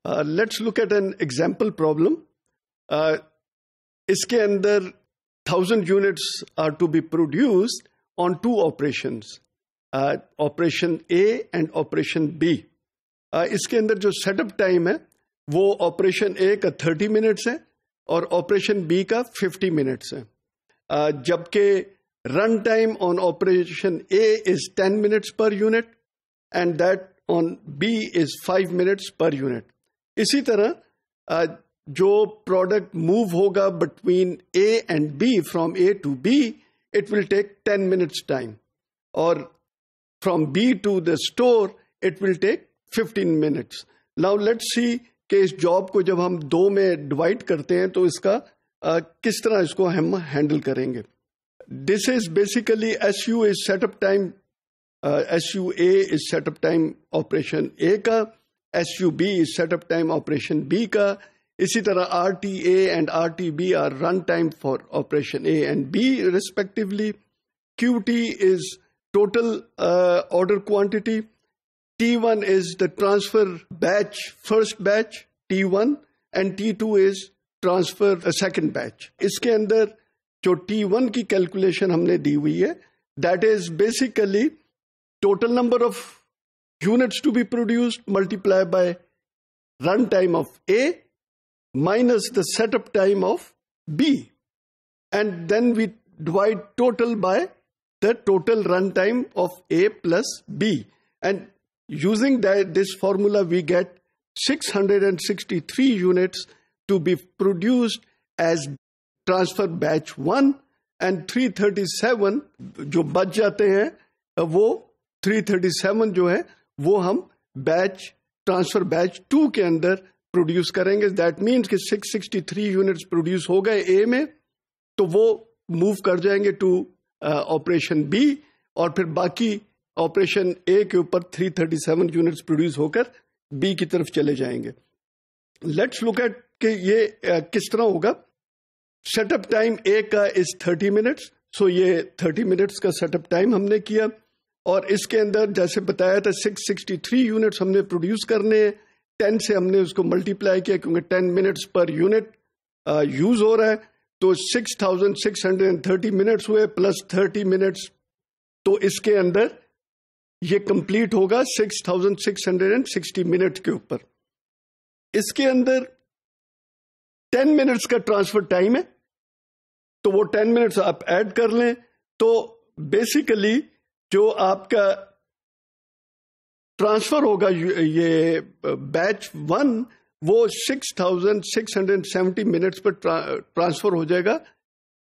Let's look at an example problem. اس کے اندر 1000 units are to be produced on two operations, operation A and operation B. اس کے اندر جو set up time ہے وہ operation A کا 30 minutes ہے اور آپریشن بی کا 50 منٹس ہے، جبکہ run time on operation A is 10 minutes per unit and that on B is 5 minutes per unit. اسی طرح جو پروڈکٹ موو ہوگا between A and B, from A to B, it will take 10 minutes time, اور from B to the store it will take 15 minutes. Now let see کہ اس job کو جب ہم دو میں ڈیوائڈ کرتے ہیں تو اس کا کس طرح اس کو ہم ہینڈل کریں گے. This is basically S U is set up time, S U A is set up time operation A کا، S U B is set up time operation B کا. اسی طرح R T A and R T B are run time for operation A and B respectively. Q T is total order quantity. T1 is the transfer batch, first batch, T1, and T2 is transfer second batch. اس کے اندر جو T1 کی calculation ہم نے دی ہوئی ہے، that is basically total number of units to be produced multiplied by run time of A minus the setup time of B. And then we divide total by the total run time of A plus B. And using this formula, we get 663 units to be produced as transfer batch 1 and 337 جو بچ جاتے ہیں وہ 337 جو ہے وہ ہم transfer بیچ 2 کے اندر پروڈیوس کریں گے. دیٹ مینس کہ 663 یونٹس پروڈیوس ہو گئے اے میں، تو وہ موو کر جائیں گے ٹو آپریشن بی، اور پھر باقی آپریشن اے کے اوپر 337 یونٹس پروڈیوس ہو کر بی کی طرف چلے جائیں گے. لیٹس لک ایٹ کہ یہ کس طرح ہوگا. سیٹ اپ ٹائم اے کا از 30 منٹس، سو یہ 30 منٹس کا سیٹ اپ ٹائم ہم نے کیا، اور اس کے اندر جیسے بتایا تھا 663 یونٹس ہم نے پروڈیوس کرنے ہیں. 10 سے ہم نے اس کو ملٹیپلائی کیا کیونکہ 10 منٹس پر یونٹ یوز ہو رہا ہے، تو 6630 منٹس ہوئے پلس 30 منٹس، تو اس کے اندر یہ کمپلیٹ ہوگا 6660 منٹ کے اوپر. اس کے اندر 10 منٹس کا ٹرانسفر ٹائم ہے، تو وہ 10 منٹس آپ ایڈ کر لیں، تو بیسیکلی جو آپ کا ٹرانسفر ہوگا یہ بیچ 1 وہ 6670 منٹس پر ٹرانسفر ہو جائے گا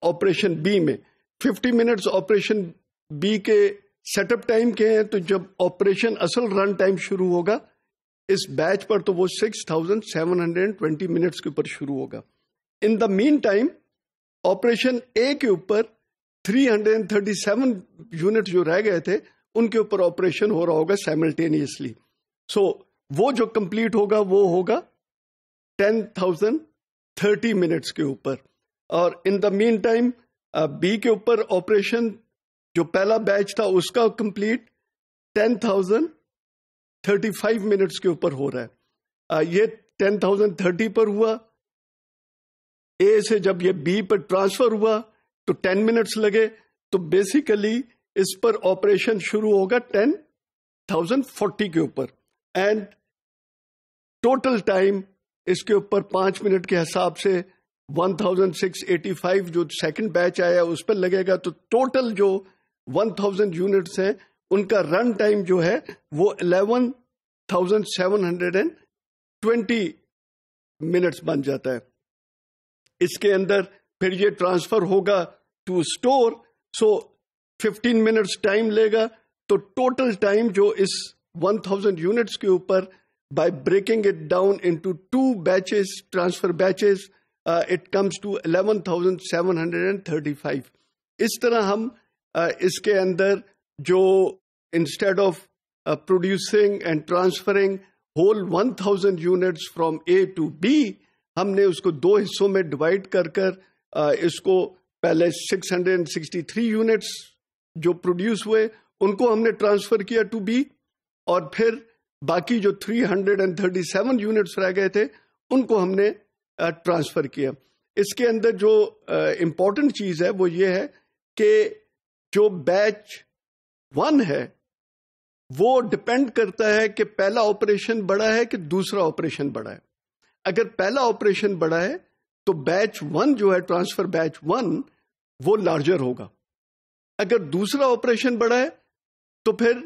آپریشن بی میں. 50 منٹس آپریشن بی کے سیٹ اپ ٹائم کے ہیں، تو جب آپریشن اصل رن ٹائم شروع ہوگا اس بیچ پر تو وہ 6720 منٹس کے اوپر شروع ہوگا. ان دا مین ٹائم آپریشن اے کے اوپر 337 یونٹ جو رہ گئے تھے ان کے اوپر آپریشن ہو رہا ہوگا سائملٹینیسلی. سو وہ جو کمپلیٹ ہوگا وہ ہوگا 10,030 منٹس کے اوپر. اور ان دا مین ٹائم بی کے اوپر آپریشن جو پہلا بیچ تھا اس کا کمپلیٹ 10,035 منٹس کے اوپر ہو رہا ہے. یہ 10,030 پر ہوا، اے سے جب یہ بی پر ٹرانسفر ہوا تو 10 منٹس لگے، تو بیسیکلی اس پر آپریشن شروع ہوگا 10,040 کے اوپر، اینڈ ٹوٹل ٹائم اس کے اوپر 5 منٹ کے حساب سے 1,685 جو سیکنڈ بیچ آیا اس پر لگے گا. تو ٹوٹل جو 1000 یونٹس ہیں ان کا رن ٹائم جو ہے وہ 11,720 منٹس بن جاتا ہے. اس کے اندر پھر یہ ٹرانسفر ہوگا to store, so 15 minutes time لے گا. تو ٹوٹل ٹائم جو اس 1000 یونٹس کے اوپر by breaking it down into 2 batches, transfer batches, it comes to 11,735. اس طرح ہم اس کے اندر جو instead of producing and transferring whole 1000 units from A to B, ہم نے اس کو 2 حصوں میں ڈیوائڈ کر اس کو پہلے 663 یونٹس جو پروڈیوس ہوئے ان کو ہم نے ٹرانسفر کیا ٹو بی، اور پھر باقی جو 337 یونٹس رہ گئے تھے ان کو ہم نے ٹرانسفر کیا. اس کے اندر جو امپورٹنٹ چیز ہے وہ یہ ہے کہ جو بیچ 1 ہے وہ ڈپینڈ کرتا ہے کہ پہلا آپریشن بڑا ہے کہ دوسرا آپریشن بڑا ہے. اگر پہلا آپریشن بڑا ہے تو بیچ 1 جو ہے ٹرانسفر بیچ 1 وہ لارجر ہوگا. اگر دوسرا آپریشن بڑا ہے تو پھر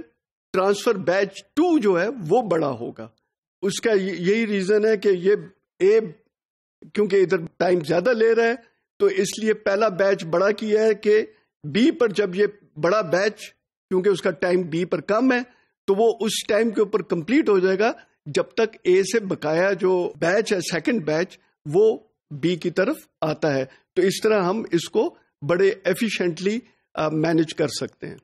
ٹرانسفر بیچ 2 جو ہے وہ بڑا ہوگا. اس کا یہی ریزن ہے کہ یہ اے کیونکہ ادھر ٹائم زیادہ لے رہا ہے تو اس لیے پہلا بیچ بڑا کیا ہے کہ بی پر جب یہ بڑا بیچ کیونکہ اس کا ٹائم بی پر کم ہے تو وہ اس ٹائم کے اوپر کمپلیٹ ہو جائے گا جب تک اے سے بقایا جو بیچ ہے سیکنڈ بیچ وہ بی کی طرف آتا ہے. تو اس طرح ہم اس کو بڑے ایفیشینٹلی مینج کر سکتے ہیں.